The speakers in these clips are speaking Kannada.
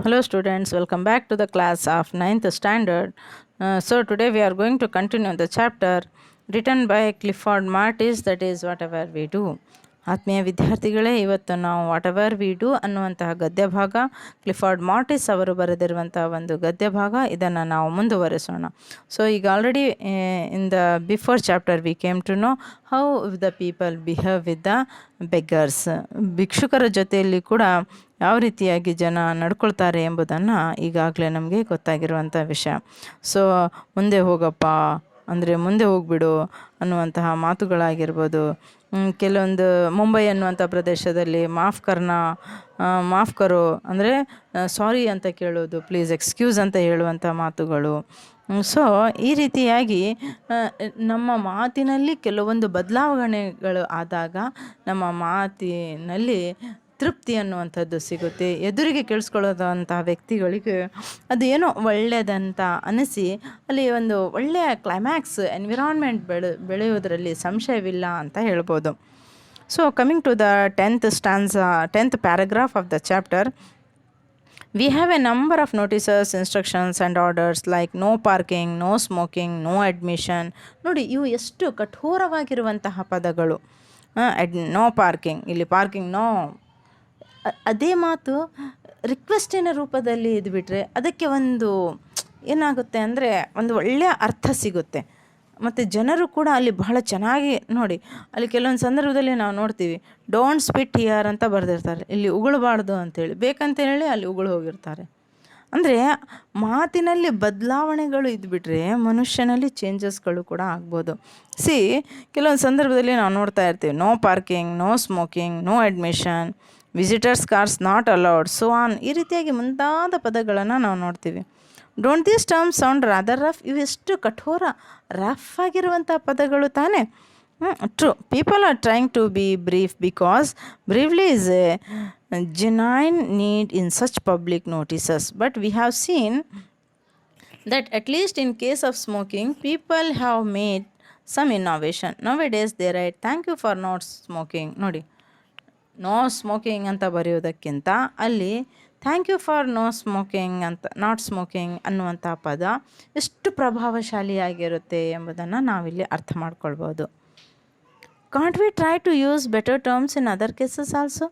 Hello students, welcome back to the class of 9th standard. So today we are going to continue the chapter written by Clifford Martis, that is Whatever We Do. ಆತ್ಮೀಯ ವಿದ್ಯಾರ್ಥಿಗಳೇ, ಇವತ್ತು ನಾವು ವಾಟ್ ಎವರ್ ವಿ ಡೂ ಅನ್ನುವಂತಹ ಗದ್ಯ ಭಾಗ, ಕ್ಲಿಫರ್ಡ್ ಮಾರ್ಟಿಸ್ ಅವರು ಬರೆದಿರುವಂತಹ ಒಂದು ಗದ್ಯ ಭಾಗ, ಇದನ್ನು ನಾವು ಮುಂದುವರಿಸೋಣ. ಸೊ ಈಗ already in the before chapter we came to know how the people behave with the beggars. ಭಿಕ್ಷುಕರ ಜೊತೆಯಲ್ಲಿ ಕೂಡ ಯಾವ ರೀತಿಯಾಗಿ ಜನ ನಡ್ಕೊಳ್ತಾರೆ ಎಂಬುದನ್ನು ಈಗಾಗಲೇ ನಮಗೆ ಗೊತ್ತಾಗಿರುವಂಥ ವಿಷಯ. ಸೊ ಮುಂದೆ ಹೋಗಪ್ಪ ಅಂದರೆ ಮುಂದೆ ಹೋಗಿಬಿಡು ಅನ್ನುವಂತಹ ಮಾತುಗಳಾಗಿರ್ಬೋದು. ಕೆಲವೊಂದು ಮುಂಬೈ ಅನ್ನುವಂಥ ಪ್ರದೇಶದಲ್ಲಿ ಮಾಫ್ ಕರೋ ಅಂದರೆ ಸಾರಿ ಅಂತ ಕೇಳೋದು, ಪ್ಲೀಸ್ ಎಕ್ಸ್ಕ್ಯೂಸ್ ಅಂತ ಹೇಳುವಂಥ ಮಾತುಗಳು. ಸೊ ಈ ರೀತಿಯಾಗಿ ನಮ್ಮ ಮಾತಿನಲ್ಲಿ ಕೆಲವೊಂದು ಬದಲಾವಣೆಗಳು ಆದಾಗ ನಮ್ಮ ಮಾತಿನಲ್ಲಿ ತೃಪ್ತಿ ಅನ್ನುವಂಥದ್ದು ಸಿಗುತ್ತೆ. ಎದುರಿಗೆ ಕೇಳಿಸ್ಕೊಳ್ಳೋದಂತಹ ವ್ಯಕ್ತಿಗಳಿಗೆ ಅದು ಏನೋ ಒಳ್ಳೆಯದಂತ ಅನಿಸಿ ಅಲ್ಲಿ ಒಂದು ಒಳ್ಳೆಯ ಕ್ಲೈಮ್ಯಾಕ್ಸ್ ಎನ್ವಿರಾನ್ಮೆಂಟ್ ಬೆಳೆಯೋದರಲ್ಲಿ ಸಂಶಯವಿಲ್ಲ ಅಂತ ಹೇಳ್ಬೋದು. So coming to the 10th paragraph of the chapter, we have a number of notices, instructions and orders like no parking, no smoking, no admission. ನೋಡಿ, ಇವು ಎಷ್ಟು ಕಠೋರವಾಗಿರುವಂತಹ ಪದಗಳು. ನೋ ಪಾರ್ಕಿಂಗ್, ಇಲ್ಲಿ ಪಾರ್ಕಿಂಗ್ ನೋ, ಅದೇ ಮಾತು ರಿಕ್ವೆಸ್ಟಿನ ರೂಪದಲ್ಲಿ ಇದ್ಬಿಟ್ರೆ ಅದಕ್ಕೆ ಒಂದು ಏನಾಗುತ್ತೆ ಅಂದರೆ ಒಂದು ಒಳ್ಳೆಯ ಅರ್ಥ ಸಿಗುತ್ತೆ. ಮತ್ತು ಜನರು ಕೂಡ ಅಲ್ಲಿ ಬಹಳ ಚೆನ್ನಾಗಿ ನೋಡಿ, ಅಲ್ಲಿ ಕೆಲವೊಂದು ಸಂದರ್ಭದಲ್ಲಿ ನಾವು ನೋಡ್ತೀವಿ ಡೋಂಟ್ ಸ್ಪಿಟ್ ಹಿಯರ್ ಅಂತ ಬರೆದಿರ್ತಾರೆ, ಇಲ್ಲಿ ಉಗುಳಬಾರ್ದು ಅಂತೇಳಿ, ಬೇಕಂತೇಳಿ ಅಲ್ಲಿ ಉಗುಳು ಹೋಗಿರ್ತಾರೆ. ಅಂದರೆ ಮಾತಿನಲ್ಲಿ ಬದಲಾವಣೆಗಳು ಇದ್ಬಿಟ್ರೆ ಮನುಷ್ಯನಲ್ಲಿ ಚೇಂಜಸ್ಗಳು ಕೂಡ ಆಗ್ಬೋದು. ಕೆಲವೊಂದು ಸಂದರ್ಭದಲ್ಲಿ ನಾವು ನೋಡ್ತಾ ಇರ್ತೀವಿ no parking, no smoking, no admission, visitors cars not allowed, so on, ಈ ರೀತಿಯಾಗಿ ಮುಂತಾದ ಪದಗಳನ್ನು ನಾವು ನೋಡ್ತೀವಿ. Don't these terms sound rather rough, ಇವು ಎಷ್ಟು ಕಠೋರ ರಫ್ ಆಗಿರುವಂಥ ಪದಗಳು ತಾನೇ. True, people are trying to be brief because briefly is a genuine need in such public notices, but we have seen that at least in case of smoking people have made some innovation. Nowadays they write thank you for not smoking. ನೋಡಿ, ನೋ ಸ್ಮೋಕಿಂಗ್ ಅಂತ ಬರೆಯೋದಕ್ಕಿಂತ ಅಲ್ಲಿ thank you for no smoking ಅಂತ, ನಾಟ್ ಸ್ಮೋಕಿಂಗ್ ಅನ್ನುವಂಥ ಪದ ಎಷ್ಟು ಪ್ರಭಾವಶಾಲಿಯಾಗಿರುತ್ತೆ ಎಂಬುದನ್ನು ನಾವಿಲ್ಲಿ ಅರ್ಥ ಮಾಡ್ಕೊಳ್ಬೋದು. Can't we try to use better terms in other cases also?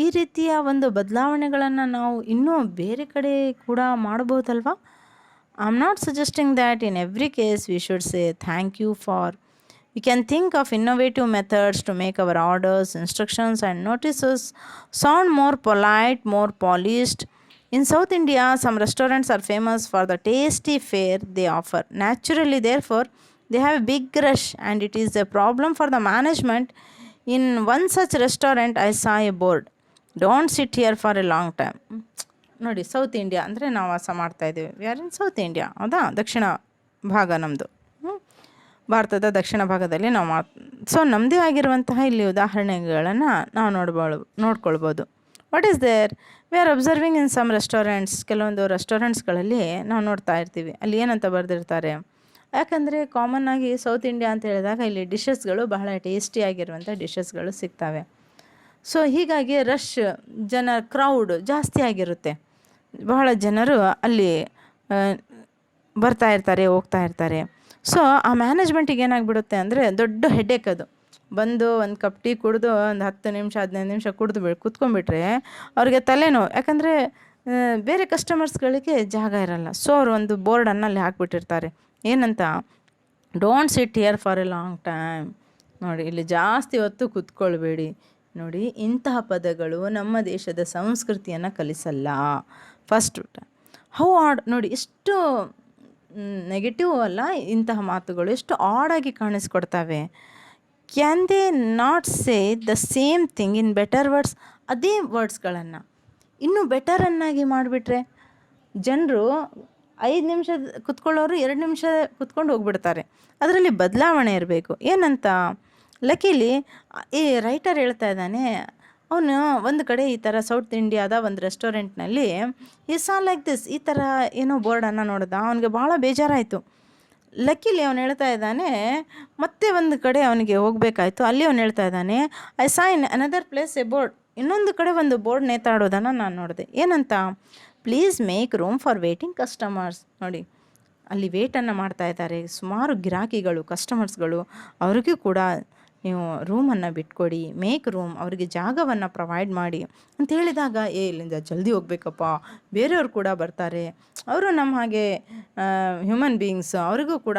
ಈ ರೀತಿಯ ಒಂದು ಬದಲಾವಣೆಗಳನ್ನು ನಾವು ಇನ್ನೂ ಬೇರೆ ಕಡೆ ಕೂಡ ಮಾಡ್ಬೋದಲ್ವಾ? I am not suggesting that in every case we should say thank you for. We can think of innovative methods to make our orders, instructions and notices sound more polite, more polished. In South India, some restaurants are famous for the tasty fare they offer. Naturally, therefore, they have a big rush and it is a problem for the management. In one such restaurant, I saw a board, don't sit here for a long time. ನೋಡಿ, ಸೌತ್ ಇಂಡಿಯಾ ಅಂದರೆ ನಾವು ವಾಸ ಮಾಡ್ತಾಯಿದ್ದೀವಿ, we are in south India, ಹೌದಾ? ದಕ್ಷಿಣ ಭಾಗ ನಮ್ಮದು, ಭಾರತದ ದಕ್ಷಿಣ ಭಾಗದಲ್ಲಿ ನಾವು ಸೊ ನಮ್ಮದೇ ಆಗಿರುವಂತಹ ಇಲ್ಲಿ ಉದಾಹರಣೆಗಳನ್ನು ನಾವು ನೋಡ್ಕೊಳ್ಬೋದು. What is there? We are observing in some restaurants. ಕೆಲವೊಂದು ರೆಸ್ಟೋರೆಂಟ್ಸ್ಗಳಲ್ಲಿ ನಾವು ನೋಡ್ತಾ ಇರ್ತೀವಿ, ಅಲ್ಲಿ ಏನಂತ ಬರೆದಿರ್ತಾರೆ, ಯಾಕಂದರೆ ಕಾಮನ್ ಆಗಿ ಸೌತ್ ಇಂಡಿಯಾ ಅಂತ ಹೇಳಿದಾಗ ಇಲ್ಲಿ ಡಿಶಸ್ಗಳು ಬಹಳ ಟೇಸ್ಟಿಯಾಗಿರುವಂಥ ಡಿಶಸ್ಗಳು ಸಿಗ್ತವೆ. ಸೊ ಹೀಗಾಗಿ ರಶ್, ಕ್ರೌಡ್ ಜಾಸ್ತಿ ಆಗಿರುತ್ತೆ, ಬಹಳ ಜನರು ಅಲ್ಲಿ ಬರ್ತಾ ಇರ್ತಾರೆ, ಹೋಗ್ತಾ ಇರ್ತಾರೆ. ಸೊ ಆ ಮ್ಯಾನೇಜ್ಮೆಂಟಿಗೆ ಏನಾಗ್ಬಿಡುತ್ತೆ ಅಂದರೆ ದೊಡ್ಡ ಹೆಡ್ಡೇಕ್ ಅದು. ಬಂದು ಒಂದು ಕಪ್ ಟೀ ಕುಡಿದು ಒಂದು 10 ನಿಮಿಷ 15 ನಿಮಿಷ ಕುತ್ಕೊಂಡ್ಬಿಟ್ರೆ ಅವ್ರಿಗೆ ತಲೆನೋವು, ಯಾಕಂದರೆ ಬೇರೆ ಕಸ್ಟಮರ್ಸ್ಗಳಿಗೆ ಜಾಗ ಇರಲ್ಲ. ಸೊ ಅವರು ಒಂದು ಬೋರ್ಡನ್ನು ಅಲ್ಲಿ ಹಾಕ್ಬಿಟ್ಟಿರ್ತಾರೆ, ಏನಂತ, don't sit here for A long time. ನೋಡಿ, ಇಲ್ಲಿ ಜಾಸ್ತಿ ಹೊತ್ತು ಕುತ್ಕೊಳ್ಬೇಡಿ. ನೋಡಿ, ಇಂತಹ ಪದಗಳು ನಮ್ಮ ದೇಶದ ಸಂಸ್ಕೃತಿಯನ್ನು ಕಲಿಸಲ್ಲ. ಫಸ್ಟ್ ನೋಡಿ, ಎಷ್ಟು ನೆಗೆಟಿವ್ ಅಲ್ಲ ಇಂತಹ ಮಾತುಗಳು, ಎಷ್ಟು ಆಡಾಗಿ ಕಾಣಿಸ್ಕೊಡ್ತವೆ. Can they not say the same thing in better words? ಅದೇ ವರ್ಡ್ಸ್ಗಳನ್ನು ಇನ್ನೂ ಬೆಟರನ್ನಾಗಿ ಮಾಡಿಬಿಟ್ರೆ ಜನರು 5 ನಿಮಿಷ ಕುತ್ಕೊಳ್ಳೋರು 2 ನಿಮಿಷ ಕುತ್ಕೊಂಡು ಹೋಗ್ಬಿಡ್ತಾರೆ. ಅದರಲ್ಲಿ ಬದಲಾವಣೆ ಇರಬೇಕು. ಏನಂತ ಲಕಿಲಿ ಈ ರೈಟರ್ ಹೇಳ್ತಾ ಇದ್ದಾನೆ, ಅವನು ಒಂದು ಕಡೆ ಈ ಥರ ಸೌತ್ ಇಂಡಿಯಾದ ಒಂದು ರೆಸ್ಟೋರೆಂಟ್ನಲ್ಲಿ ಈ ಸಾ ಲೈಕ್ ದಿಸ್, ಈ ಥರ ಏನೋ ಬೋರ್ಡನ್ನು ನೋಡ್ದ, ಅವನಿಗೆ ಭಾಳ ಬೇಜಾರಾಯಿತು. ಲಕ್ಕಿಲಿ ಅವನು ಹೇಳ್ತಾ ಇದ್ದಾನೆ, ಮತ್ತೆ ಒಂದು ಕಡೆ ಅವನಿಗೆ ಹೋಗಬೇಕಾಯ್ತು, ಅಲ್ಲಿ ಅವನು ಹೇಳ್ತಾ ಇದ್ದಾನೆ, I saw in another place A board, ಇನ್ನೊಂದು ಕಡೆ ಒಂದು ಬೋರ್ಡ್ ನೇತಾಡೋದನ್ನು ನಾನು ನೋಡಿದೆ. ಏನಂತ, please make room for waiting customers. ನೋಡಿ, ಅಲ್ಲಿ ವೇಟನ್ನು ಮಾಡ್ತಾ ಇದ್ದಾರೆ ಸುಮಾರು ಗಿರಾಕಿಗಳು, ಕಸ್ಟಮರ್ಸ್ಗಳು. ಅವ್ರಿಗೂ ಕೂಡ ನೀವು ರೂಮನ್ನು ಬಿಟ್ಕೊಡಿ, ಮೇಕ್ ರೂಮ್, ಅವರಿಗೆ ಜಾಗವನ್ನು ಪ್ರೊವೈಡ್ ಮಾಡಿ ಅಂತ ಹೇಳಿದಾಗ, ಇಲ್ಲಿಂದ ಜಲ್ದಿ ಹೋಗ್ಬೇಕಪ್ಪ, ಬೇರೆಯವ್ರು ಕೂಡ ಬರ್ತಾರೆ, ಅವರು ನಮ್ಮ ಹಾಗೆ ಹ್ಯೂಮನ್ ಬೀಯಿಂಗ್ಸ್, ಅವರಿಗೂ ಕೂಡ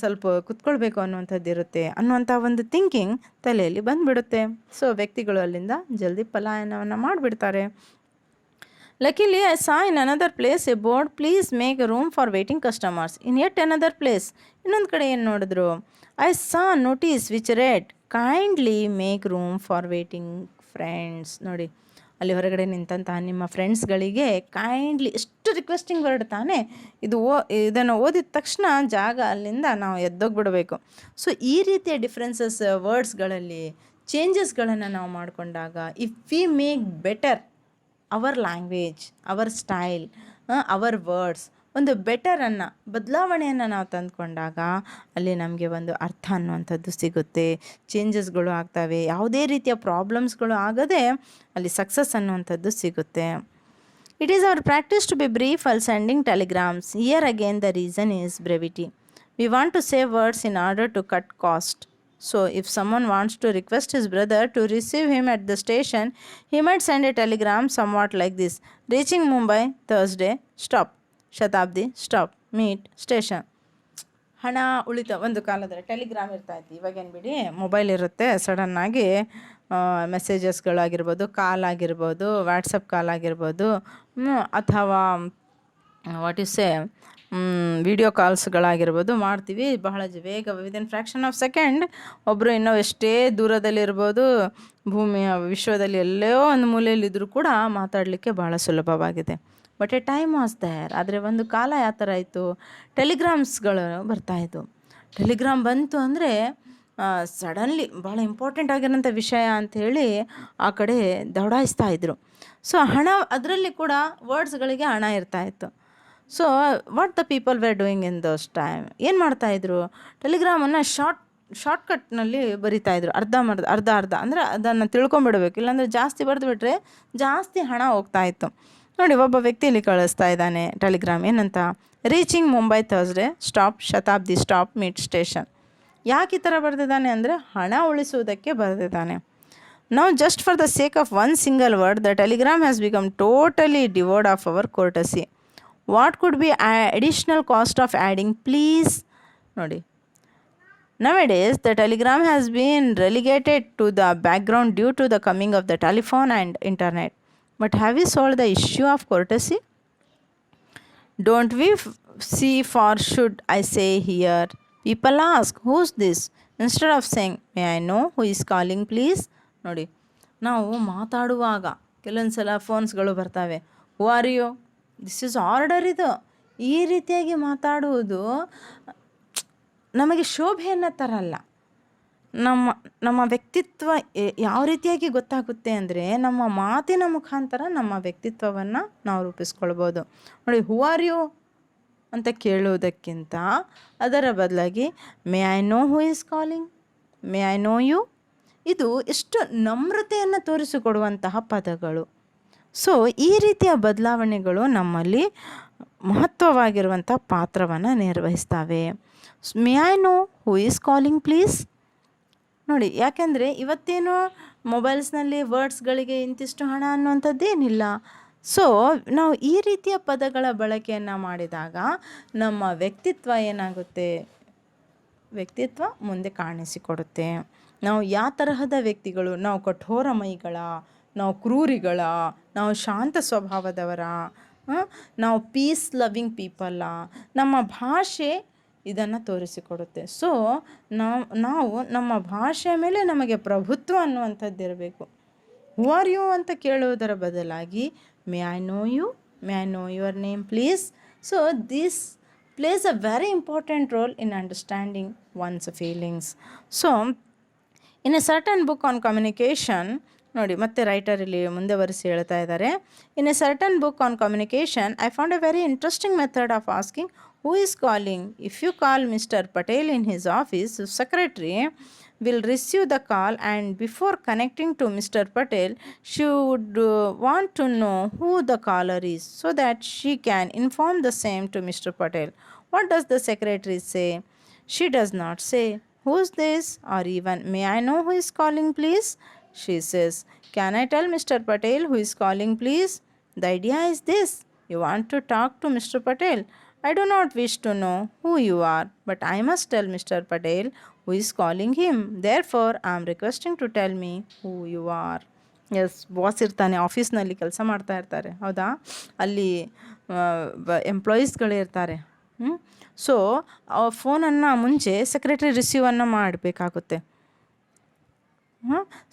ಸ್ವಲ್ಪ ಕುತ್ಕೊಳ್ಬೇಕು ಅನ್ನುವಂಥದ್ದು ಇರುತ್ತೆ ಅನ್ನುವಂಥ ಒಂದು ಥಿಂಕಿಂಗ್ ತಲೆಯಲ್ಲಿ ಬಂದುಬಿಡುತ್ತೆ. ಸೊ ವ್ಯಕ್ತಿಗಳು ಅಲ್ಲಿಂದ ಜಲ್ದಿ ಪಲಾಯನವನ್ನು ಮಾಡಿಬಿಡ್ತಾರೆ. Luckily, I saw in another place a board, please make room for waiting customers. In yet another place, ಇನ್ನೊಂದು ಕಡೆ ಏನು ನೋಡಿದ್ರು, I saw notice which read, kindly make room for waiting friends. ನೋಡಿ, ಅಲ್ಲಿ ಹೊರಗಡೆ ನಿಂತಹ ನಿಮ್ಮ ಫ್ರೆಂಡ್ಸ್ಗಳಿಗೆ ಕೈಂಡ್ಲಿ, ಎಷ್ಟು ರಿಕ್ವೆಸ್ಟಿಂಗ್ ವರ್ಡ್ ತಾನೇ ಇದು. ಇದನ್ನು ಓದಿದ ತಕ್ಷಣ ಜಾಗ ಅಲ್ಲಿಂದ ನಾವು ಎದ್ದೋಗ್ಬಿಡಬೇಕು. ಸೊ ಈ ರೀತಿಯ ಡಿಫ್ರೆನ್ಸಸ್ ವರ್ಡ್ಸ್ಗಳಲ್ಲಿ ಚೇಂಜಸ್ಗಳನ್ನು ನಾವು ಮಾಡಿಕೊಂಡಾಗ, if we make better our language, our style, our words, ಒಂದು ಬೆಟರನ್ನು, ಬದಲಾವಣೆಯನ್ನು ನಾವು ತಂದುಕೊಂಡಾಗ ಅಲ್ಲಿ ನಮಗೆ ಒಂದು ಅರ್ಥ ಅನ್ನುವಂಥದ್ದು ಸಿಗುತ್ತೆ, ಚೇಂಜಸ್ಗಳು ಆಗ್ತವೆ, ಯಾವುದೇ ರೀತಿಯ ಪ್ರಾಬ್ಲಮ್ಸ್ಗಳು ಆಗದೆ ಅಲ್ಲಿ ಸಕ್ಸಸ್ ಅನ್ನುವಂಥದ್ದು ಸಿಗುತ್ತೆ. It is our practice to be brief while sending telegrams. Here again the reason is brevity. We want to save words in order to cut cost. So if someone wants to request his brother to receive him at the station, he might send a telegram somewhat like this: reaching Mumbai Thursday, stop Shatabdi, stop, meet station. ಹಣ ಉಳಿತ, ಒಂದು ಕಾಲದಲ್ಲಿ ಟೆಲಿಗ್ರಾಮ್ ಇರ್ತಾಯಿತ್ತು, ಇವಾಗೇನು ಬಿಡಿ ಮೊಬೈಲ್ ಇರುತ್ತೆ, ಸಡನ್ನಾಗಿ ಮೆಸೇಜಸ್ಗಳಾಗಿರ್ಬೋದು, ಕಾಲ್ ಆಗಿರ್ಬೋದು, ವಾಟ್ಸಪ್ ಕಾಲ್ ಆಗಿರ್ಬೋದು, ಅಥವಾ ವಾಟ್ ಯು ಸೇ ವಿಡಿಯೋ ಕಾಲ್ಸ್ಗಳಾಗಿರ್ಬೋದು ಮಾಡ್ತೀವಿ. ಬಹಳ ವೇಗ, ವಿದಿನ್ ಫ್ರ್ಯಾಕ್ಷನ್ ಆಫ್ ಸೆಕೆಂಡ್ ಒಬ್ಬರು ಇನ್ನೂ ಎಷ್ಟೇ ದೂರದಲ್ಲಿರ್ಬೋದು, ಭೂಮಿಯ ವಿಶ್ವದಲ್ಲಿ ಎಲ್ಲೋ ಒಂದು ಮೂಲೆಯಲ್ಲಿದ್ದರೂ ಕೂಡ ಮಾತಾಡಲಿಕ್ಕೆ ಭಾಳ ಸುಲಭವಾಗಿದೆ. But a time was there. ಆದರೆ ಒಂದು ಕಾಲ ಯಾವ ಥರ ಇತ್ತು, ಟೆಲಿಗ್ರಾಮ್ಸ್ಗಳು ಬರ್ತಾಯಿತ್ತು. ಟೆಲಿಗ್ರಾಮ್ ಬಂತು ಅಂದರೆ ಸಡನ್ಲಿ ಭಾಳ ಇಂಪಾರ್ಟೆಂಟ್ ಆಗಿರೋಂಥ ವಿಷಯ ಅಂಥೇಳಿ ಆ ಕಡೆ ದೌಡಾಯಿಸ್ತಾ ಇದ್ರು. ಸೊ ಹಣ, ಅದರಲ್ಲಿ ಕೂಡ ವರ್ಡ್ಸ್ಗಳಿಗೆ ಹಣ ಇರ್ತಾಯಿತ್ತು. So what the people were doing in those time, ಏನು ಮಾಡ್ತಾಯಿದ್ರು, ಟೆಲಿಗ್ರಾಮನ್ನು ಶಾರ್ಟ್ಕಟ್ನಲ್ಲಿ ಬರಿತಾಯಿದ್ರು, ಅರ್ಧ ಅಂದರೆ ಅದನ್ನು ತಿಳ್ಕೊಂಬಿಡ್ಬೇಕು, ಇಲ್ಲಾಂದರೆ ಜಾಸ್ತಿ ಬರೆದುಬಿಟ್ರೆ ಜಾಸ್ತಿ ಹಣ ಹೋಗ್ತಾಯಿತ್ತು. ನೋಡಿ, ಒಬ್ಬ ವ್ಯಕ್ತಿ ಇಲ್ಲಿ ಕಳಿಸ್ತಾ ಇದ್ದಾನೆ ಟೆಲಿಗ್ರಾಮ್, ಏನಂತ, reaching Mumbai Thursday, stop Shatabdi, stop meet station. ಯಾಕೆ ಈ ಥರ ಬರೆದಿದ್ದಾನೆ ಅಂದರೆ ಹಣ ಉಳಿಸುವುದಕ್ಕೆ ಬರೆದಿದ್ದಾನೆ. Now just for the sake of one single word, the telegram has become totally devoid of our courtesy. What could be additional cost of adding please? ನೋಡಿ, nowadays the telegram has been relegated to the background due to the coming of the telephone and internet. But have we solved the issue of courtesy? Don't we see, for should I say here, people ask, who's this? Instead of saying, may I know who is calling please? ನೋಡಿ, ನಾವು ಮಾತಾಡುವಾಗ ಕೆಲವೊಂದು ಸಲ ಫೋನ್ಸ್ಗಳು ಬರ್ತವೆ, who are you, this is order. ಇದು ಈ ರೀತಿಯಾಗಿ ಮಾತಾಡುವುದು ನಮಗೆ ಶೋಭೆಯನ್ನು ತರಲ್ಲ. ನಮ್ಮ ವ್ಯಕ್ತಿತ್ವ ಯಾವ ರೀತಿಯಾಗಿ ಗೊತ್ತಾಗುತ್ತೆ ಅಂದರೆ, ನಮ್ಮ ಮಾತಿನ ಮುಖಾಂತರ ನಮ್ಮ ವ್ಯಕ್ತಿತ್ವವನ್ನು ನಾವು ರೂಪಿಸ್ಕೊಳ್ಬೋದು. ನೋಡಿ, ಹೂ ಆರ್ ಯು ಅಂತ ಕೇಳುವುದಕ್ಕಿಂತ ಅದರ ಬದಲಾಗಿ may I know who is calling, may I know you, ಇದು ಎಷ್ಟು ನಮ್ರತೆಯನ್ನು ತೋರಿಸಿಕೊಡುವಂತಹ ಪದಗಳು. ಸೊ ಈ ರೀತಿಯ ಬದಲಾವಣೆಗಳು ನಮ್ಮಲ್ಲಿ ಮಹತ್ವವಾಗಿರುವಂಥ ಪಾತ್ರವನ್ನು ನಿರ್ವಹಿಸ್ತವೆ. May I know who is calling please. ನೋಡಿ, ಯಾಕೆಂದರೆ ಇವತ್ತೇನು ಮೊಬೈಲ್ಸ್ನಲ್ಲಿ ವರ್ಡ್ಸ್ಗಳಿಗೆ ಇಂತಿಷ್ಟು ಹಣ ಅನ್ನುವಂಥದ್ದೇನಿಲ್ಲ. ಸೊ ನಾವು ಈ ರೀತಿಯ ಪದಗಳ ಬಳಕೆಯನ್ನು ಮಾಡಿದಾಗ ನಮ್ಮ ವ್ಯಕ್ತಿತ್ವ ಏನಾಗುತ್ತೆ, ವ್ಯಕ್ತಿತ್ವ ಮುಂದೆ ಕಾಣಿಸಿಕೊಡುತ್ತೆ. ನಾವು ಯಾವ ತರಹದ ವ್ಯಕ್ತಿಗಳು, ನಾವು ಕಠೋರ ಮೈಗಳ, ನಾವು ಕ್ರೂರಿಗಳ, ನಾವು ಶಾಂತ ಸ್ವಭಾವದವರ, ನಾವು ಪೀಸ್ ಲವಿಂಗ್ ಪೀಪಲ್ಲ, ನಮ್ಮ ಭಾಷೆ ಇದನ್ನು ತೋರಿಸಿಕೊಡುತ್ತೆ. ಸೊ ನಾವು ನಮ್ಮ ಭಾಷೆ ಮೇಲೆ ನಮಗೆ ಪ್ರಭುತ್ವ ಅನ್ನುವಂಥದ್ದು ಇರಬೇಕು. ಹೂ ಆರ್ ಯು ಅಂತ ಕೇಳುವುದರ ಬದಲಾಗಿ may I know you, may I know your name please. So this plays a very important role in understanding one's feelings. So in a certain book on communication, ನೋಡಿ ಮತ್ತೆ ರೈಟರ್ ಇಲ್ಲಿ ಮುಂದೆ ಬರೆಸಿ ಹೇಳ್ತಾ ಇದ್ದಾರೆ, in a certain book on communication I found a very interesting method of asking who is calling. If you call mister Patel in his office secretary, will receive the call, and before connecting to Mr. Patel, she would want to know who the caller is so that she can inform the same to Mr. Patel. What does the secretary say? She does not say, "Who's this?" or even, "May I know who is calling, please?" She says, "Can I tell Mr. Patel who is calling, please?" The idea is this: you want to talk to Mr. Patel. I do not wish to know who you are, but I must tell Mr. Patel who is calling him. Therefore, I am requesting to tell me who you are. Yes, boss ಇರ್ತಾನೆ, ಆಫೀಸ್ನಲ್ಲಿ ಕೆಲಸ ಮಾಡ್ತಾ ಇರ್ತಾರೆ, ಹೌದಾ, ಅಲ್ಲಿ ಎಂಪ್ಲಾಯೀಸ್ಗಳೇ ಇರ್ತಾರೆ. ಸೊ ಫೋನನ್ನು ಮುಂಚೆ ಸೆಕ್ರೆಟರಿ ರಿಸೀವನ್ನು ಮಾಡಬೇಕಾಗುತ್ತೆ.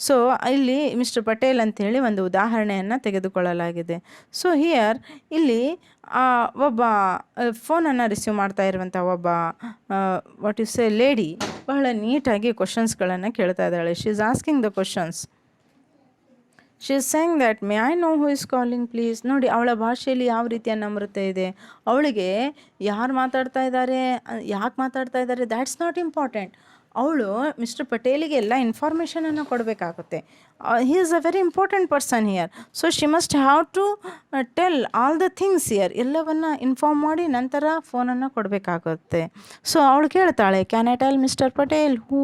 ಸೊ ಇಲ್ಲಿ ಮಿಸ್ಟರ್ ಪಟೇಲ್ ಅಂಥೇಳಿ ಒಂದು ಉದಾಹರಣೆಯನ್ನು ತೆಗೆದುಕೊಳ್ಳಲಾಗಿದೆ. ಸೊ ಹಿಯರ್ ಇಲ್ಲಿ ಒಬ್ಬ ಫೋನನ್ನು ರಿಸೀವ್ ಮಾಡ್ತಾ ಇರುವಂಥ ಒಬ್ಬ ವಾಟ್ ಯು ಸೇ ಲೇಡಿ ಬಹಳ ನೀಟಾಗಿ ಕ್ವಶನ್ಸ್ಗಳನ್ನು ಕೇಳ್ತಾ ಇದ್ದಾಳೆ. She is asking the questions. She is saying that, "May I know who is calling, please?" ನೋಡಿ, ಅವಳ ಭಾಷೆಯಲ್ಲಿ ಯಾವ ರೀತಿಯ ನಮ್ರತೆ ಇದೆ. ಅವಳಿಗೆ ಯಾರು ಮಾತಾಡ್ತಾ ಇದ್ದಾರೆ, ಯಾಕೆ ಮಾತಾಡ್ತಾ ಇದ್ದಾರೆ, ದ್ಯಾಟ್ಸ್ ನಾಟ್ ಇಂಪಾರ್ಟೆಂಟ್. ಅವಳು ಮಿಸ್ಟರ್ ಪಟೇಲಿಗೆ ಎಲ್ಲ ಇನ್ಫಾರ್ಮೇಷನನ್ನು ಕೊಡಬೇಕಾಗುತ್ತೆ. He is a very important person here. So she must have to tell all the things here. ಎಲ್ಲವನ್ನು ಇನ್ಫಾರ್ಮ್ ಮಾಡಿ ನಂತರ ಫೋನನ್ನು ಕೊಡಬೇಕಾಗುತ್ತೆ. ಸೊ ಅವಳು ಕೇಳ್ತಾಳೆ, "can I tell mister Patel who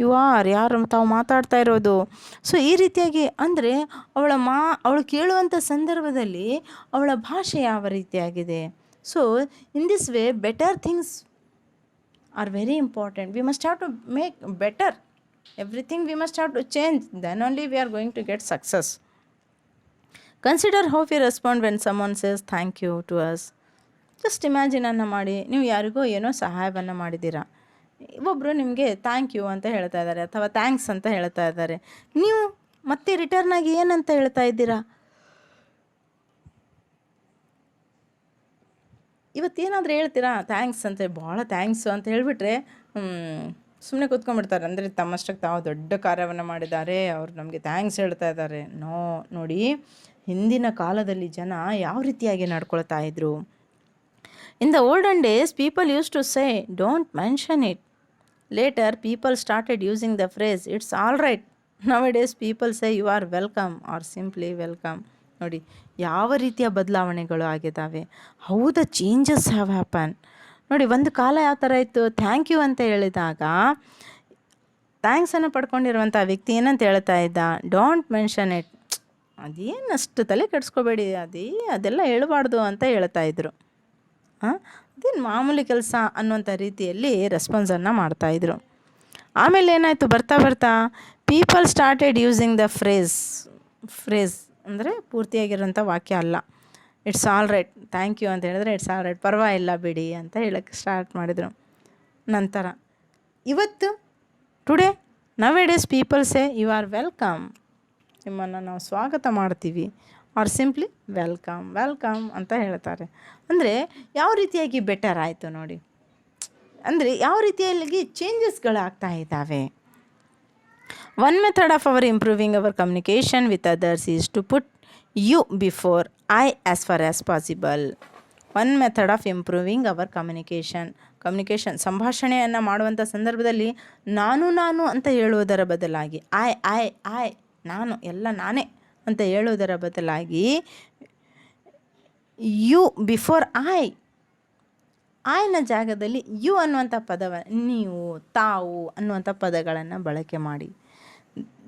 you are?" ಯಾರು ತಾವು ಮಾತಾಡ್ತಾ ಇರೋದು. ಸೊ ಈ ರೀತಿಯಾಗಿ ಅಂದರೆ ಅವಳು ಕೇಳುವಂಥ ಸಂದರ್ಭದಲ್ಲಿ ಅವಳ ಭಾಷೆ ಯಾವ ರೀತಿಯಾಗಿದೆ. So in this way better things are very important. We must have to make better. Everything we must have to change. Then only we are going to get success. Consider how we respond when someone says thank you to us. Just imagine ಅನ್ನು ಮಾಡಿ, ನೀವು ಯಾರಿಗೋ ಏನೋ ಸಹಾಯವನ್ನು ಮಾಡಿದ್ದೀರಾ, ಒಬ್ಬರು ನಿಮಗೆ ಥ್ಯಾಂಕ್ ಯು ಅಂತ ಹೇಳ್ತಾ ಇದ್ದಾರೆ ಅಥವಾ ಥ್ಯಾಂಕ್ಸ್ ಅಂತ ಹೇಳ್ತಾ ಇದ್ದಾರೆ. ನೀವು ಮತ್ತೆ ರಿಟರ್ನಾಗಿ ಏನಂತ ಹೇಳ್ತಾ ಇದ್ದೀರಾ? ಇವತ್ತೇನಾದರೂ ಹೇಳ್ತೀರಾ ಥ್ಯಾಂಕ್ಸ್ ಅಂತ, ಭಾಳ ಥ್ಯಾಂಕ್ಸು ಅಂತ ಹೇಳಿಬಿಟ್ರೆ ಸುಮ್ಮನೆ ಕೂತ್ಕೊಂಡ್ಬಿಡ್ತಾರೆ. ಅಂದರೆ ತಮ್ಮಷ್ಟಕ್ಕೆ ತಾವು ದೊಡ್ಡ ಕಾರ್ಯವನ್ನು ಮಾಡಿದ್ದಾರೆ, ಅವರು ನಮಗೆ ಥ್ಯಾಂಕ್ಸ್ ಹೇಳ್ತಾ ಇದ್ದಾರೆ. ನೋಡಿ, ಹಿಂದಿನ ಕಾಲದಲ್ಲಿ ಜನ ಯಾವ ರೀತಿಯಾಗಿ ನಡ್ಕೊಳ್ತಾ ಇದ್ರು. In the olden days people used to say don't mention it. Later people started using the phrase it's all right. Nowadays people say you are welcome or simply welcome. ನೋಡಿ ಯಾವ ರೀತಿಯ ಬದಲಾವಣೆಗಳು ಆಗಿದ್ದಾವೆ. How the changes have happen. ನೋಡಿ, ಒಂದು ಕಾಲ ಯಾವ ಥರ ಇತ್ತು, ಥ್ಯಾಂಕ್ ಯು ಅಂತ ಹೇಳಿದಾಗ ಥ್ಯಾಂಕ್ಸನ್ನು ಪಡ್ಕೊಂಡಿರುವಂಥ ವ್ಯಕ್ತಿ ಏನಂತ ಹೇಳ್ತಾ ಇದ್ದ, ಡೋಂಟ್ ಮೆನ್ಷನ್ ಇಟ್, ಅದೇನಷ್ಟು ತಲೆ ಕೆಡಿಸ್ಕೋಬೇಡಿ, ಅದೆಲ್ಲ ಹೇಳಬಾರ್ದು ಅಂತ ಹೇಳ್ತಾ ಇದ್ರು. ಅದೇನು ಮಾಮೂಲಿ ಕೆಲಸ ಅನ್ನುವಂಥ ರೀತಿಯಲ್ಲಿ ರೆಸ್ಪಾನ್ಸನ್ನು ಮಾಡ್ತಾಯಿದ್ರು. ಆಮೇಲೆ ಏನಾಯಿತು, ಬರ್ತಾ ಬರ್ತಾ people started using the phrase ಅಂದರೆ ಪೂರ್ತಿಯಾಗಿರೋಂಥ ವಾಕ್ಯ ಅಲ್ಲ. It's all right, thank you ಅಂತ ಹೇಳಿದ್ರೆ ಇಟ್ಸ್ ಆಲ್ ರೈಟ್, ಪರವಾಗಿಲ್ಲ ಬಿಡಿ ಅಂತ ಹೇಳೋಕ್ಕೆ ಸ್ಟಾರ್ಟ್ ಮಾಡಿದರು. ನಂತರ ಇವತ್ತು today nowadays people say you are welcome, ನಿಮ್ಮನ್ನು ನಾವು ಸ್ವಾಗತ ಮಾಡ್ತೀವಿ, ಆರ್ ಸಿಂಪ್ಲಿ ವೆಲ್ಕಮ್ ಅಂತ ಹೇಳ್ತಾರೆ. ಅಂದರೆ ಯಾವ ರೀತಿಯಾಗಿ ಬೆಟರ್ ಆಯಿತು ನೋಡಿ, ಅಂದರೆ ಯಾವ ರೀತಿಯಾಗಿ ಚೇಂಜಸ್ಗಳಾಗ್ತಾ ಇದ್ದಾವೆ. One method of our improving our communication with others is to put you before I as far as possible. One method of improving our communication. ಸಂಭಾಷಣೆಯನ್ನು ಮಾಡುವಂಥ ಸಂದರ್ಭದಲ್ಲಿ ನಾನು ಅಂತ ಹೇಳುವುದರ ಬದಲಾಗಿ ಐ ನಾನು, ಎಲ್ಲ ನಾನೇ ಅಂತ ಹೇಳುವುದರ ಬದಲಾಗಿ ಯು ಬಿಫೋರ್ ಐನ ಜಾಗದಲ್ಲಿ ಯು ಅನ್ನುವಂಥ ನೀವು, ತಾವು ಅನ್ನುವಂಥ ಪದಗಳನ್ನು ಬಳಕೆ ಮಾಡಿ.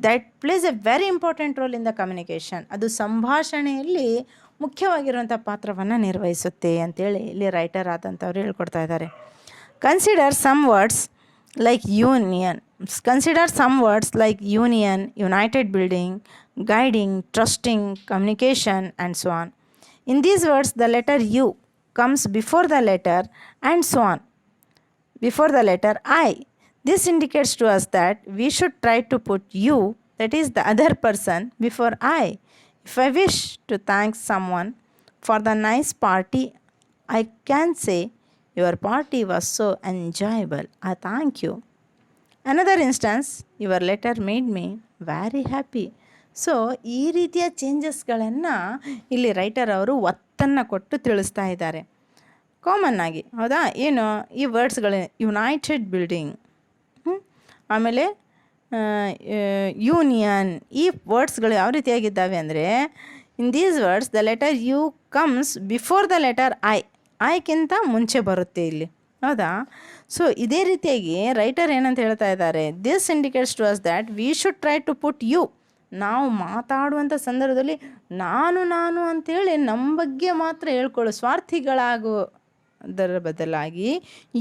That place A very important role in the communication. ಅದು ಸಂಭಾಷಣೆಯಲ್ಲಿ ಮುಖ್ಯವಾಗಿರುವಂಥ ಪಾತ್ರವನ್ನು ನಿರ್ವಹಿಸುತ್ತೆ ಅಂತೇಳಿ ಇಲ್ಲಿ ರೈಟರ್ ಆದಂಥವ್ರು ಹೇಳ್ಕೊಡ್ತಾ ಇದ್ದಾರೆ. Consider some words like union, united building, guiding, trusting, communication, and so on. In these words, the letter U comes before the letter and so on, before the letter I. This indicates to us that we should try to put you, that is the other person, before I. If I wish to thank someone for the nice party, I can say, your party was so enjoyable, I thank you. Another instance, your letter made me very happy. So ಈ ರೀತಿಯ ಚೇಂಜಸ್ಗಳನ್ನು ಇಲ್ಲಿ ರೈಟರ್ ಅವರು ಒತ್ತನ್ನು ಕೊಟ್ಟು ತಿಳಿಸ್ತಾ ಇದ್ದಾರೆ ಕಾಮನ್ ಆಗಿ, ಹೌದಾ. ಏನು ಈ ವರ್ಡ್ಸ್ಗಳು, ಯುನೈಟೆಡ್ ಬಿಲ್ಡಿಂಗ್, ಆಮೇಲೆ ಯೂನಿಯನ್. ಈ ವರ್ಡ್ಸ್ಗಳು ಯಾವ ರೀತಿಯಾಗಿದ್ದಾವೆ ಅಂದರೆ, in these words the letter U comes before the letter ಐಕ್ಕಿಂತ ಮುಂಚೆ ಬರುತ್ತೆ ಇಲ್ಲಿ, ಹೌದಾ? ಸೊ ಇದೇ ರೀತಿಯಾಗಿ ರೈಟರ್ ಏನಂತ ಹೇಳ್ತಾ ಇದ್ದಾರೆ, this indicates to us that we should try to put you. ನಾವು ಮಾತಾಡುವಂಥ ಸಂದರ್ಭದಲ್ಲಿ ನಾನು ಅಂತೇಳಿ ನಮ್ಮ ಬಗ್ಗೆ ಮಾತ್ರ ಹೇಳ್ಕೊಳ್ಳೋ ಸ್ವಾರ್ಥಿಗಳಾಗೋದರ ಬದಲಾಗಿ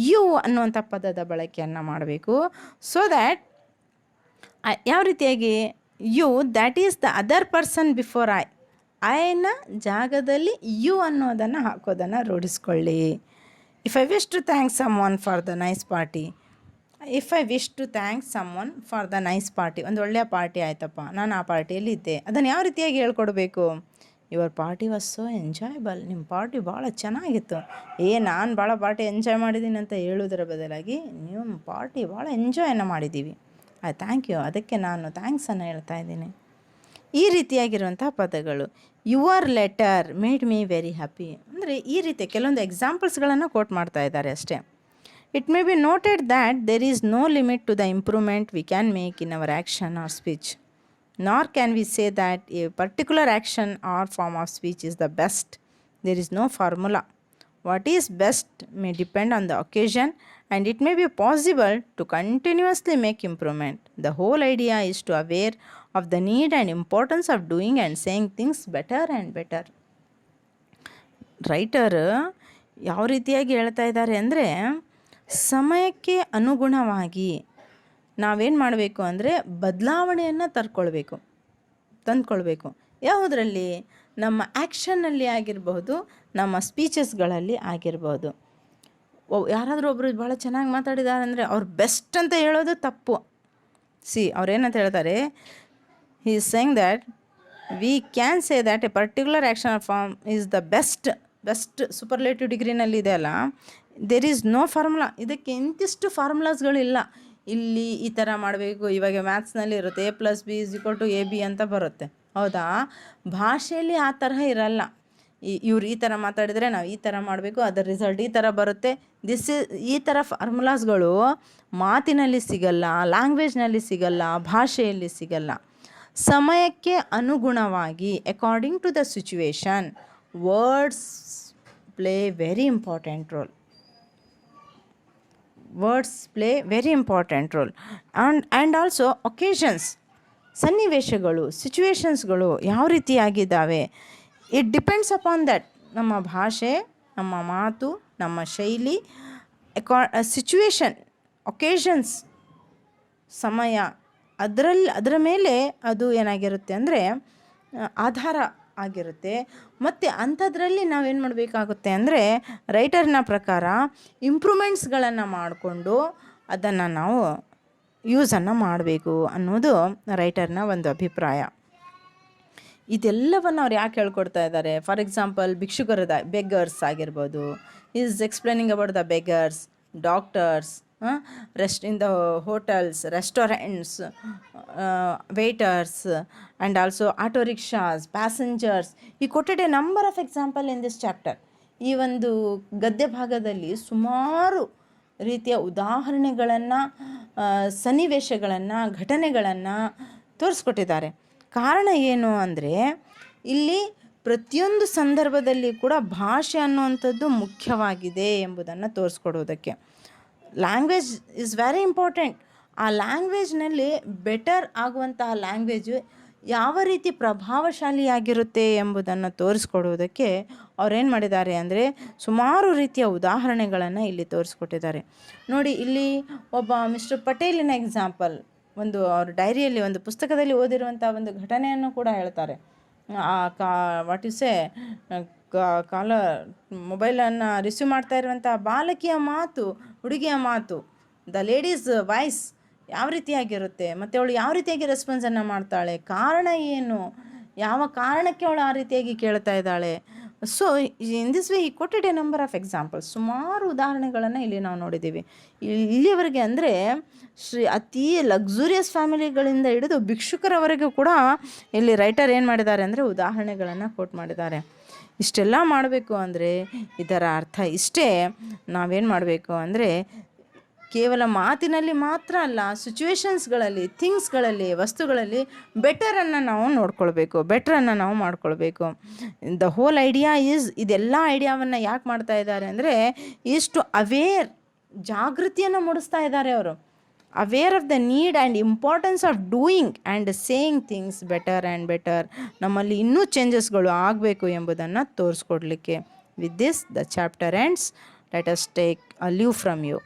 ಯು ಅನ್ನುವಂಥ ಪದದ ಬಳಕೆಯನ್ನು ಮಾಡಬೇಕು. ಸೊ ದ್ಯಾಟ್ ಯಾವ ರೀತಿಯಾಗಿ you that is the other person before ಐನ ಜಾಗದಲ್ಲಿ ಯು ಅನ್ನೋದನ್ನು ಹಾಕೋದನ್ನು ರೂಢಿಸ್ಕೊಳ್ಳಿ. If I wish to thank someone for the nice party, ಒಂದು ಒಳ್ಳೆಯ ಪಾರ್ಟಿ ಆಯ್ತಪ್ಪ, ನಾನು ಆ ಪಾರ್ಟಿಯಲ್ಲಿ ಇದ್ದೆ, ಅದನ್ನು ಯಾವ ರೀತಿಯಾಗಿ ಹೇಳ್ಕೊಡ್ಬೇಕು? Your party was so enjoyable, ನಿಮ್ಮ ಪಾರ್ಟಿ ಭಾಳ ಚೆನ್ನಾಗಿತ್ತು. ನಾನು ಭಾಳ ಪಾರ್ಟಿ ಎಂಜಾಯ್ ಮಾಡಿದ್ದೀನಿ ಅಂತ ಹೇಳೋದರ ಬದಲಾಗಿ ನಿಮ್ಮ ಪಾರ್ಟಿ ಭಾಳ ಎಂಜಾಯನ್ನು ಮಾಡಿದ್ದೀವಿ, ಥ್ಯಾಂಕ್ ಯು, ಅದಕ್ಕೆ ನಾನು ಥ್ಯಾಂಕ್ಸನ್ನು ಹೇಳ್ತಾ ಇದ್ದೀನಿ. ಈ ರೀತಿಯಾಗಿರುವಂಥ ಪದಗಳು. Your letter made me very happy ಅಂದರೆ ಈ ರೀತಿ ಕೆಲವೊಂದು ಎಕ್ಸಾಂಪಲ್ಸ್ಗಳನ್ನು ಕೋಟ್ ಮಾಡ್ತಾ ಇದ್ದಾರೆ ಅಷ್ಟೇ. It may be noted that there is no limit to the improvement we can make in our action or speech, nor can we say that a particular action or form of speech is the best. There is no formula. What is best may depend on the occasion and it may be possible to continuously make improvement. The whole idea is to aware of the need and importance of doing and saying things better and better. Writer ಯಾವ ರೀತಿಯಾಗಿ ಹೇಳ್ತಾ ಇದ್ದಾರೆ ಅಂದರೆ, ಸಮಯಕ್ಕೆ ಅನುಗುಣವಾಗಿ ನಾವೇನು ಮಾಡಬೇಕು ಅಂದರೆ ಬದಲಾವಣೆಯನ್ನು ತಂದ್ಕೊಳ್ಬೇಕು. ಯಾವುದರಲ್ಲಿ? ನಮ್ಮ ಆ್ಯಕ್ಷನ್ನಲ್ಲಿ ಆಗಿರಬಹುದು, ನಮ್ಮ ಸ್ಪೀಚಸ್ಗಳಲ್ಲಿ ಆಗಿರ್ಬೋದು. ಯಾರಾದರೂ ಒಬ್ಬರು ಭಾಳ ಚೆನ್ನಾಗಿ ಮಾತಾಡಿದ್ದಾರೆ ಅಂದರೆ ಅವ್ರು ಬೆಸ್ಟ್ ಅಂತ ಹೇಳೋದು ತಪ್ಪು. ಅವ್ರೇನಂತ ಹೇಳ್ತಾರೆ, he is saying that we can say that a particular action form is the best superlative ಡಿಗ್ರಿನಲ್ಲಿ ಇದೆ ಅಲ್ಲ, ದೇರ್ ಈಸ್ ನೋ ಫಾರ್ಮುಲಾ. ಇದಕ್ಕೆ ಇಂತಿಷ್ಟು ಫಾರ್ಮುಲಾಸ್ಗಳಿಲ್ಲ. ಇಲ್ಲಿ ಈ ಥರ ಮಾಡಬೇಕು, ಇವಾಗ ಮ್ಯಾಥ್ಸ್ನಲ್ಲಿ ಇರುತ್ತೆ A+B=AB ಅಂತ ಬರುತ್ತೆ, ಹೌದಾ? ಭಾಷೆಯಲ್ಲಿ ಆ ತರಹ ಇರಲ್ಲ. ಇವ್ರು ಈ ಥರ ಮಾತಾಡಿದರೆ ನಾವು ಈ ಥರ ಮಾಡಬೇಕು, ಅದರ ರಿಸಲ್ಟ್ ಈ ಥರ ಬರುತ್ತೆ. ಈ ಥರ ಫಾರ್ಮುಲಾಸ್ಗಳು ಮಾತಿನಲ್ಲಿ ಸಿಗಲ್ಲ, ಲ್ಯಾಂಗ್ವೇಜ್ನಲ್ಲಿ ಸಿಗಲ್ಲ, ಭಾಷೆಯಲ್ಲಿ ಸಿಗಲ್ಲ. ಸಮಯಕ್ಕೆ ಅನುಗುಣವಾಗಿ according to the situation words play very important role. And also occasions, ಸನ್ನಿವೇಶಗಳು, ಸಿಚುವೇಶನ್ಸ್ಗಳು ಯಾವ ರೀತಿಯಾಗಿದ್ದಾವೆ, ಇಟ್ ಡಿಪೆಂಡ್ಸ್ ಅಪಾನ್ ದಟ್. ನಮ್ಮ ಭಾಷೆ, ನಮ್ಮ ಮಾತು, ನಮ್ಮ ಶೈಲಿ, ಸಿಚುವೇಶನ್, ಒಕೇಶನ್ಸ್, ಸಮಯ, ಅದರ ಮೇಲೆ ಅದು ಏನಾಗಿರುತ್ತೆ ಅಂದರೆ ಆಧಾರ ಆಗಿರುತ್ತೆ. ಮತ್ತು ಅಂಥದ್ರಲ್ಲಿ ನಾವೇನು ಮಾಡಬೇಕಾಗುತ್ತೆ ಅಂದರೆ ರೈಟರ್ನ ಪ್ರಕಾರ ಇಂಪ್ರೂವ್ಮೆಂಟ್ಸ್ಗಳನ್ನು ಮಾಡಿಕೊಂಡು ಅದನ್ನು ನಾವು ಯೂಸನ್ನು ಮಾಡಬೇಕು ಅನ್ನೋದು ರೈಟರ್ನ ಒಂದು ಅಭಿಪ್ರಾಯ. ಇದೆಲ್ಲವನ್ನು ಅವ್ರು ಯಾಕೆ ಹೇಳ್ಕೊಡ್ತಾ ಇದ್ದಾರೆ? ಫಾರ್ ಎಕ್ಸಾಂಪಲ್ ಭಿಕ್ಷುಕರದ ಬೆಗರ್ಸ್ ಆಗಿರ್ಬೋದು, is explaining about the beggars, doctors, in the hotels, restaurants, waiters, and also auto rickshaws, passengers. He quoted a number of examples in this chapter. ಈ ಒಂದು ಗದ್ಯ ಭಾಗದಲ್ಲಿ ಸುಮಾರು ರೀತಿಯ ಉದಾಹರಣೆಗಳನ್ನು, ಸನ್ನಿವೇಶಗಳನ್ನು, ಘಟನೆಗಳನ್ನು ತೋರಿಸ್ಕೊಟ್ಟಿದ್ದಾರೆ. ಕಾರಣ ಏನು ಅಂದರೆ ಇಲ್ಲಿ ಪ್ರತಿಯೊಂದು ಸಂದರ್ಭದಲ್ಲಿ ಕೂಡ ಭಾಷೆ ಅನ್ನುವಂಥದ್ದು ಮುಖ್ಯವಾಗಿದೆ ಎಂಬುದನ್ನು ತೋರಿಸ್ಕೊಡೋದಕ್ಕೆ. Language is very important. ಆ ಲ್ಯಾಂಗ್ವೇಜ್ನಲ್ಲಿ ಬೆಟರ್ ಆಗುವಂತಹ ಲ್ಯಾಂಗ್ವೇಜು ಯಾವ ರೀತಿ ಪ್ರಭಾವಶಾಲಿಯಾಗಿರುತ್ತೆ ಎಂಬುದನ್ನು ತೋರಿಸ್ಕೊಡುವುದಕ್ಕೆ ಅವ್ರೇನು ಮಾಡಿದ್ದಾರೆ ಅಂದರೆ ಸುಮಾರು ರೀತಿಯ ಉದಾಹರಣೆಗಳನ್ನು ಇಲ್ಲಿ ತೋರಿಸ್ಕೊಟ್ಟಿದ್ದಾರೆ. ನೋಡಿ, ಇಲ್ಲಿ ಒಬ್ಬ ಮಿಸ್ಟರ್ ಪಟೇಲಿನ ಎಕ್ಸಾಂಪಲ್, ಒಂದು ಅವ್ರ ಡೈರಿಯಲ್ಲಿ, ಒಂದು ಪುಸ್ತಕದಲ್ಲಿ ಓದಿರುವಂಥ ಒಂದು ಘಟನೆಯನ್ನು ಕೂಡ ಹೇಳ್ತಾರೆ. ವಾಟ್ ಯು ಸೇ ಮೊಬೈಲನ್ನು ರಿಸೀವ್ ಮಾಡ್ತಾ ಇರುವಂಥ ಬಾಲಕಿಯ ಮಾತು, ಹುಡುಗಿಯ ಮಾತು, ದ ಲೇಡೀಸ್ ವಾಯ್ಸ್ ಯಾವ ರೀತಿಯಾಗಿರುತ್ತೆ, ಮತ್ತು ಅವಳು ಯಾವ ರೀತಿಯಾಗಿ ರೆಸ್ಪಾನ್ಸನ್ನು ಮಾಡ್ತಾಳೆ, ಕಾರಣ ಏನು, ಯಾವ ಕಾರಣಕ್ಕೆ ಅವಳು ಆ ರೀತಿಯಾಗಿ ಕೇಳ್ತಾ ಇದ್ದಾಳೆ. ಸೊ ಇನ್ ದಿಸ್ ವೇ ಈ ಕೊಟೆಡ್ ಎ ನಂಬರ್ ಆಫ್ ಎಕ್ಸಾಂಪಲ್ಸ್. ಸುಮಾರು ಉದಾಹರಣೆಗಳನ್ನು ಇಲ್ಲಿ ನಾವು ನೋಡಿದ್ದೀವಿ. ಇಲ್ಲಿಯವರೆಗೆ ಅಂದರೆ ಅತಿ ಲಕ್ಸುರಿಯಸ್ ಫ್ಯಾಮಿಲಿಗಳಿಂದ ಹಿಡಿದು ಭಿಕ್ಷುಕರವರೆಗೂ ಕೂಡ ಇಲ್ಲಿ ರೈಟರ್ ಏನು ಮಾಡಿದ್ದಾರೆ ಅಂದರೆ ಉದಾಹರಣೆಗಳನ್ನು ಕೋಟ್ ಮಾಡಿದ್ದಾರೆ. ಇಷ್ಟೆಲ್ಲ ಮಾಡಬೇಕು ಅಂದರೆ ಇದರ ಅರ್ಥ ಇಷ್ಟೇ, ನಾವೇನು ಮಾಡಬೇಕು ಅಂದರೆ ಕೇವಲ ಮಾತಿನಲ್ಲಿ ಮಾತ್ರ ಅಲ್ಲ, ಸಿಚುವೇಶನ್ಸ್ಗಳಲ್ಲಿ, ಥಿಂಗ್ಸ್ಗಳಲ್ಲಿ, ವಸ್ತುಗಳಲ್ಲಿ ಬೆಟರನ್ನು ನಾವು ನೋಡ್ಕೊಳ್ಬೇಕು, ಬೆಟ್ರನ್ನು ನಾವು ಮಾಡ್ಕೊಳ್ಬೇಕು. ದ ಹೋಲ್ ಐಡಿಯಾ ಈಸ್, ಇದೆಲ್ಲ ಐಡಿಯಾವನ್ನು ಯಾಕೆ ಮಾಡ್ತಾ ಇದ್ದಾರೆ ಅಂದರೆ ಈಸ್ ಟು ಅವೇರ್, ಜಾಗೃತಿಯನ್ನು ಮೂಡಿಸ್ತಾ ಇದ್ದಾರೆ ಅವರು. Aware of the need and importance of doing and saying things better and better. ನಮ್ಮಲ್ಲಿ ಇನ್ನೂ ಚೇಂಜಸ್ಗಳು ಆಗಬೇಕು ಎಂಬುದನ್ನು ತೋರಿಸ್ಕೊಡ್ಲಿಕ್ಕೆ. With this the chapter ends. Let us take a leave from you.